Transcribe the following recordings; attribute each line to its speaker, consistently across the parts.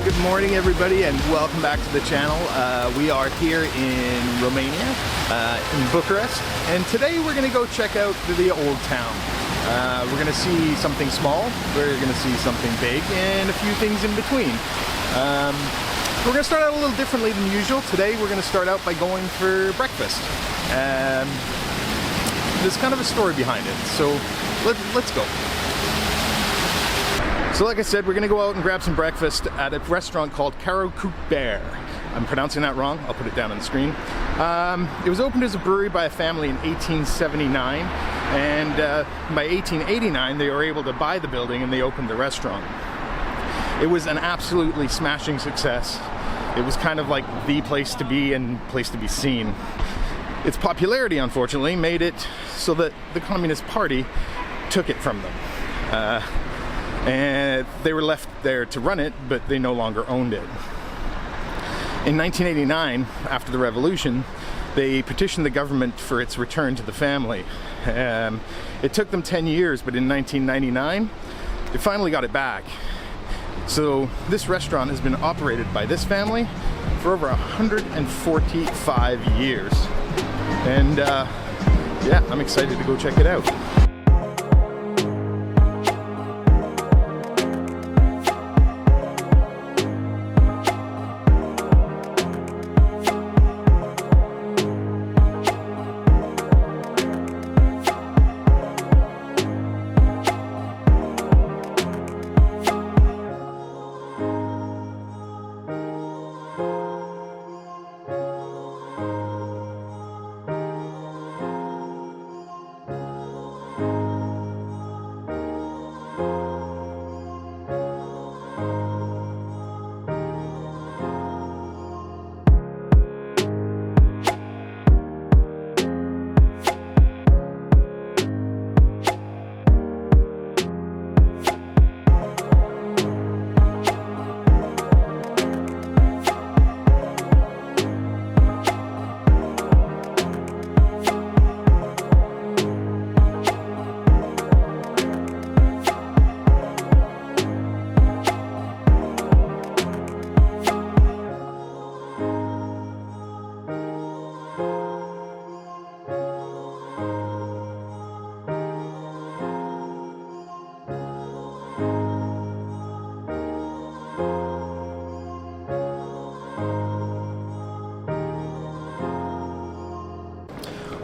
Speaker 1: good morning everybody and welcome back to the channel. We are here in Romania, in Bucharest, and today we're going to go check out the old town. We're going to see something small, we're going to see something big, and a few things in between. We're going to start out a little differently than usual. Today we're going to start out by going for breakfast. There's kind of a story behind it, so let's go. So like I said, we're going to go out and grab some breakfast at a restaurant called Caru. Bere. I'm pronouncing that wrong, I'll put it down on the screen. It was opened as a brewery by a family in 1879, and by 1889 they were able to buy the building and they opened the restaurant. It was an absolutely smashing success. It was kind of like the place to be and place to be seen. Its popularity, unfortunately, made it so that the Communist Party took it from them. And they were left there to run it, but they no longer owned it. In 1989, after the revolution, they petitioned the government for its return to the family. It took them 10 years, but in 1999, they finally got it back. So this restaurant has been operated by this family for over 145 years. And yeah, I'm excited to go check it out.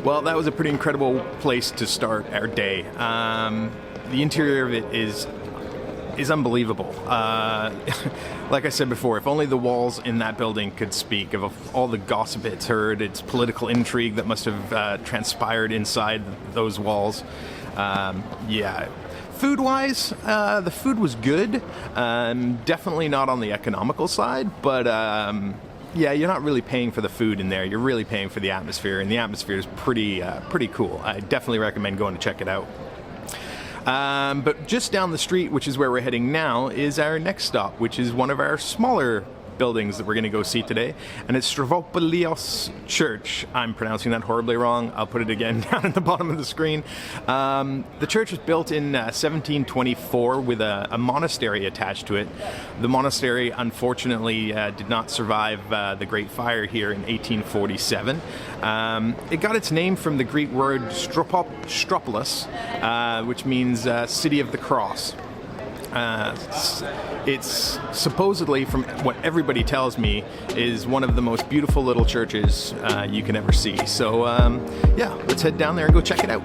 Speaker 1: Well, that was a pretty incredible place to start our day. The interior of it is unbelievable. Like I said before, if only the walls in that building could speak of all the gossip it's heard, its political intrigue that must have transpired inside those walls. Yeah. Food-wise, the food was good. Definitely not on the economical side, but yeah, you're not really paying for the food in there. You're really paying for the atmosphere, and the atmosphere is pretty cool. I definitely recommend going to check it out. But just down the street, which is where we're heading now, is our next stop, which is one of our smaller buildings that we're going to go see today, and it's Stravopoulios Church. I'm pronouncing that horribly wrong. I'll put it again down at the bottom of the screen. The church was built in 1724 with a monastery attached to it. The monastery unfortunately did not survive the Great Fire here in 1847. It got its name from the Greek word Stropolis, which means City of the Cross. It's supposedly, from what everybody tells me, is one of the most beautiful little churches you can ever see. So yeah, let's head down there and go check it out.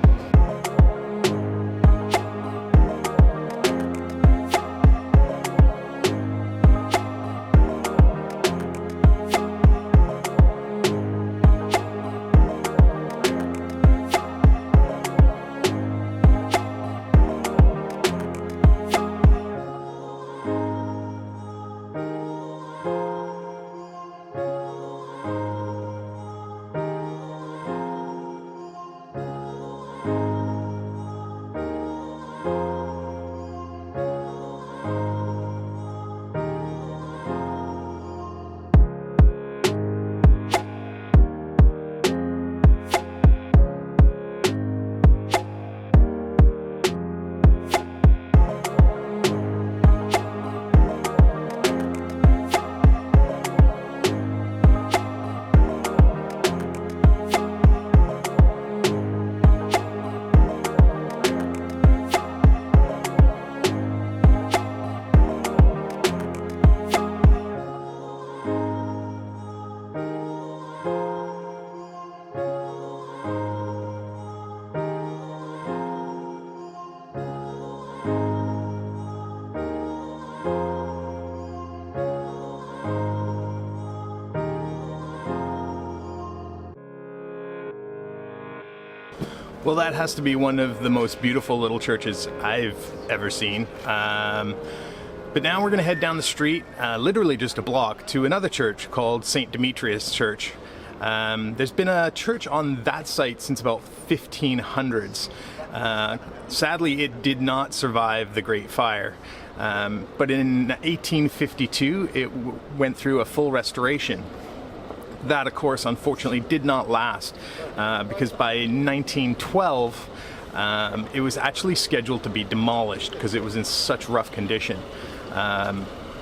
Speaker 1: Well, that has to be one of the most beautiful little churches I've ever seen. But now we're going to head down the street, literally just a block, to another church called St. Demetrius Church. There's been a church on that site since about 1500s. Sadly, it did not survive the Great Fire. But in 1852, it went through a full restoration. That, of course, unfortunately did not last, because by 1912, it was actually scheduled to be demolished because it was in such rough condition.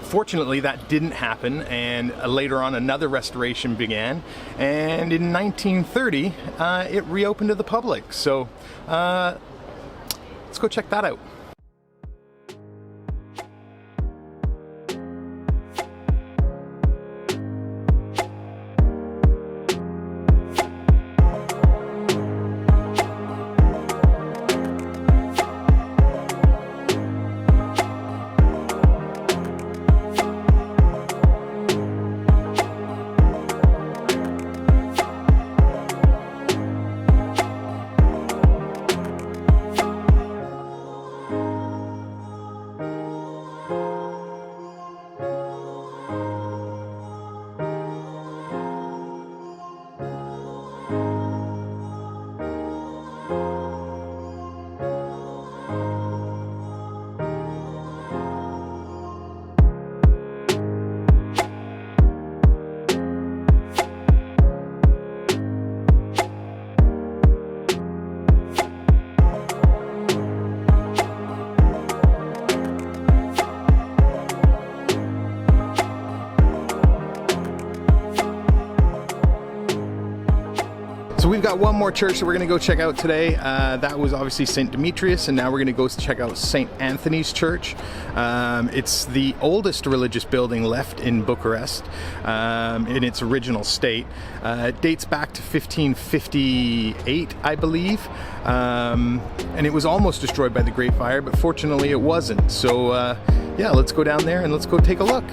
Speaker 1: Fortunately, that didn't happen, and later on another restoration began, and in 1930, it reopened to the public. So let's go check that out. So we've got one more church that we're going to go check out today. That was obviously St. Demetrius, and now we're going to go check out St. Anthony's Church. It's the oldest religious building left in Bucharest in its original state. It dates back to 1558, I believe, and it was almost destroyed by the Great Fire, but fortunately it wasn't. So yeah, let's go down there and let's go take a look.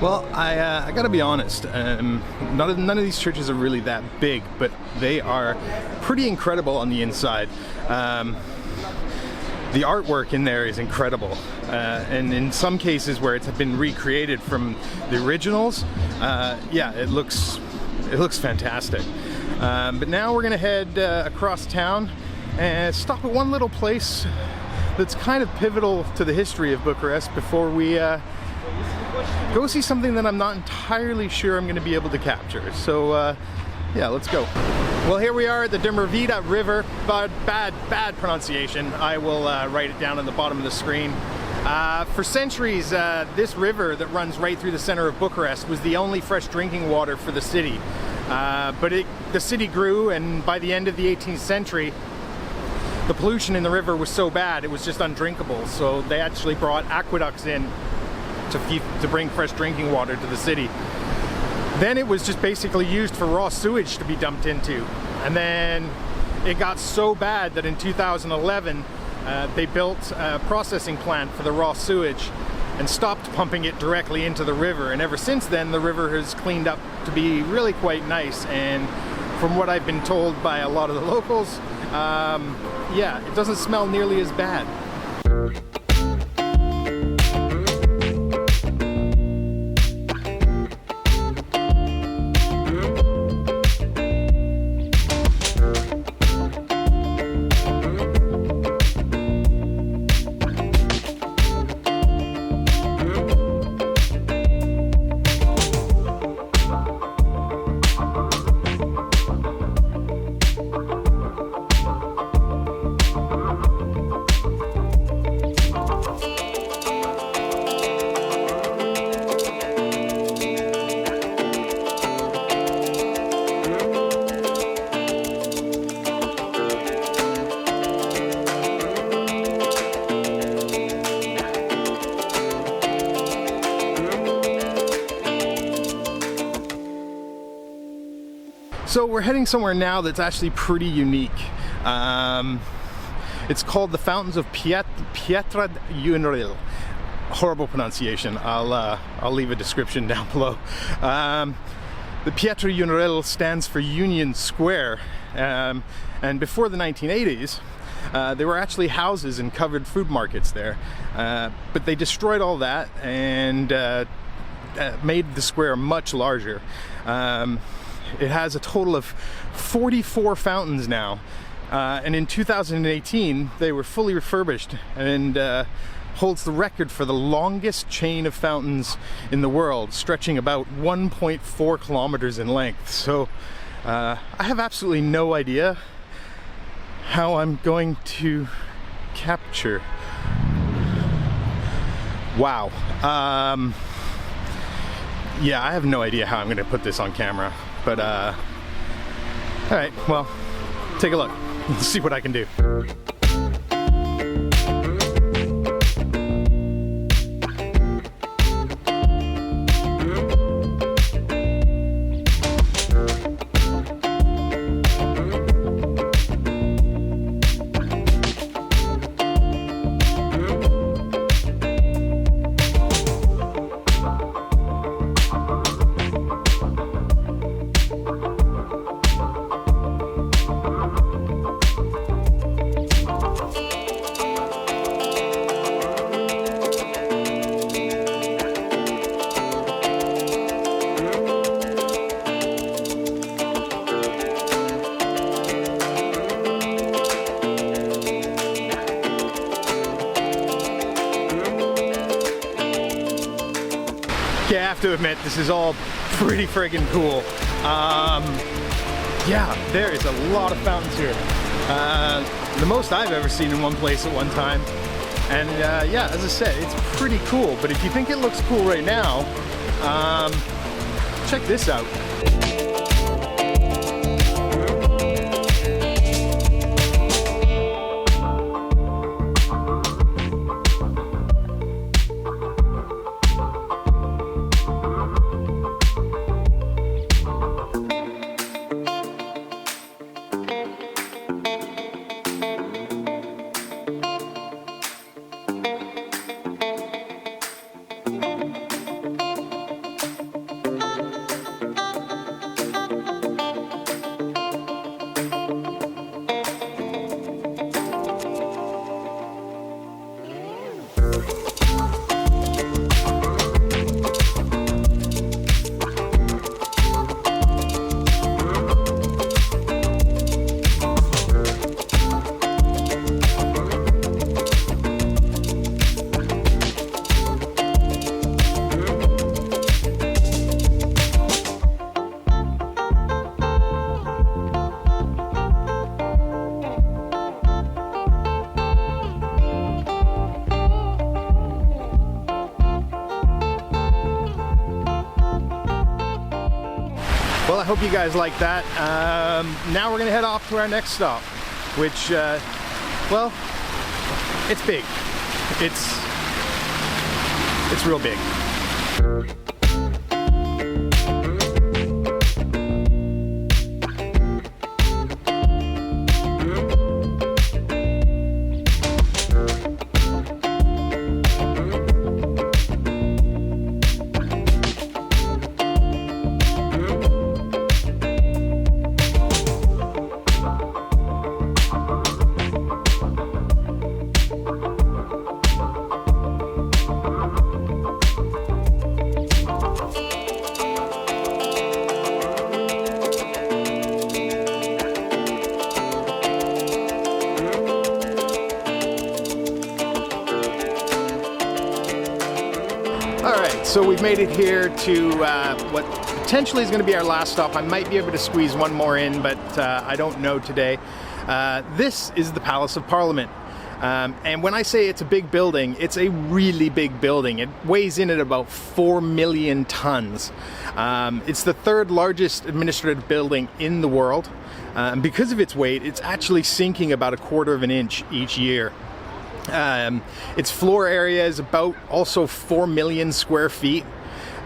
Speaker 1: Well, I gotta be honest, none of these churches are really that big, but they are pretty incredible on the inside. The artwork in there is incredible, and in some cases where it's been recreated from the originals, yeah, it looks fantastic. But now we're gonna head across town and stop at one little place that's kind of pivotal to the history of Bucharest before we go see something that I'm not entirely sure I'm going to be able to capture. So yeah, let's go. Well, here we are at the Dâmbovița River. Bad pronunciation. I will write it down on the bottom of the screen. For centuries, this river that runs right through the center of Bucharest was the only fresh drinking water for the city. But the city grew, and by the end of the 18th century, the pollution in the river was so bad it was just undrinkable. So they actually brought aqueducts in to bring fresh drinking water to the city. Then it was just basically used for raw sewage to be dumped into. And then it got so bad that in 2011 they built a processing plant for the raw sewage. and stopped pumping it directly into the river. And ever since then, the river has cleaned up to be really quite nice. And from what I've been told by a lot of the locals, yeah, it doesn't smell nearly as bad. So we're heading somewhere now that's actually pretty unique. It's called the Fountains of Pietra Unril. Horrible pronunciation. I'll leave a description down below. The Pietra Unril stands for Union Square, and before the 1980s, there were actually houses and covered food markets there, but they destroyed all that and made the square much larger. It has a total of 44 fountains now, and in 2018 they were fully refurbished and holds the record for the longest chain of fountains in the world, stretching about 1.4 kilometers in length. So I have absolutely no idea how I'm going to capture. Wow. Yeah, I have no idea how I'm going to put this on camera. But, all right, well, take a look. Let's see what I can do. Okay, I have to admit, this is all pretty friggin' cool. Yeah, there is a lot of fountains here. The most I've ever seen in one place at one time. And yeah, as I said, it's pretty cool. But if you think it looks cool right now, check this out. Well, I hope you guys like that. Now we're gonna head off to our next stop, which, well, it's big. It's real big. right, so we've made it here to what potentially is going to be our last stop. I might be able to squeeze one more in, but I don't know today. This is the Palace of Parliament. And when I say it's a big building, it's a really big building. It weighs in at about 4 million tons. It's the third largest administrative building in the world. And because of its weight, it's actually sinking about 1/4 of an inch each year. Its floor area is about also 4 million square feet.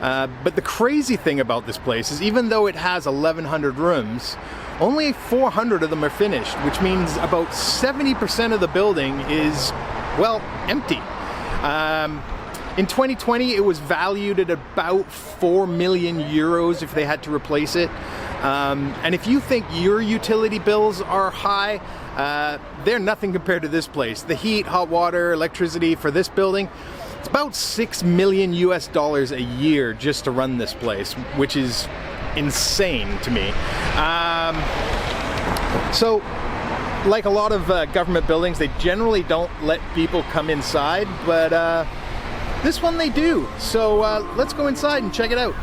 Speaker 1: But the crazy thing about this place is even though it has 1,100 rooms, only 400 of them are finished, which means about 70% of the building is, well, empty. In 2020, it was valued at about 4 million euros if they had to replace it. And if you think your utility bills are high, they're nothing compared to this place. The heat, hot water, electricity for this building, it's about $6 million a year just to run this place, which is insane to me. So, like a lot of government buildings, they generally don't let people come inside, but this one they do. So let's go inside and check it out.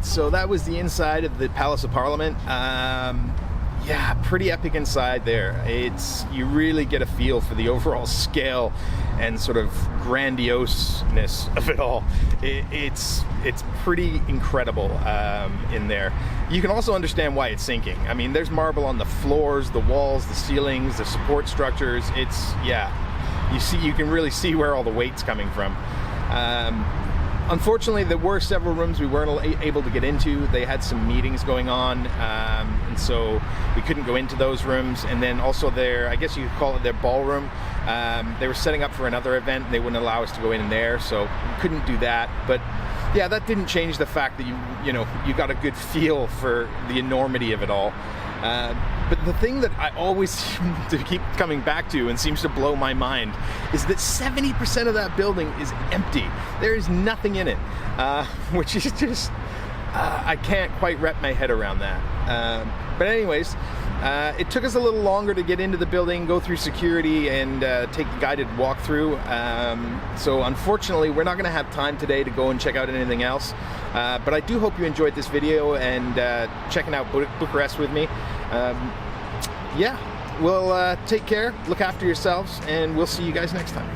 Speaker 1: So that was the inside of the Palace of Parliament. Yeah, pretty epic inside there. You really get a feel for the overall scale and sort of grandioseness of it all. It's pretty incredible in there. You can also understand why it's sinking. I mean, there's marble on the floors, the walls, the ceilings, the support structures. You can really see where all the weight's coming from. Unfortunately, there were several rooms we weren't able to get into. They had some meetings going on, and so we couldn't go into those rooms. And then also I guess you could call it their ballroom. They were setting up for another event, and they wouldn't allow us to go in there, so we couldn't do that. But yeah, that didn't change the fact that you got a good feel for the enormity of it all. But the thing that I always seem to keep coming back to and seems to blow my mind is that 70% of that building is empty. There is nothing in it, which is just, I can't quite wrap my head around that. But anyways, it took us a little longer to get into the building, go through security, and take the guided walkthrough. So unfortunately, we're not going to have time today to go and check out anything else. But I do hope you enjoyed this video and checking out Bucharest with me. Yeah, well, take care, look after yourselves, and we'll see you guys next time.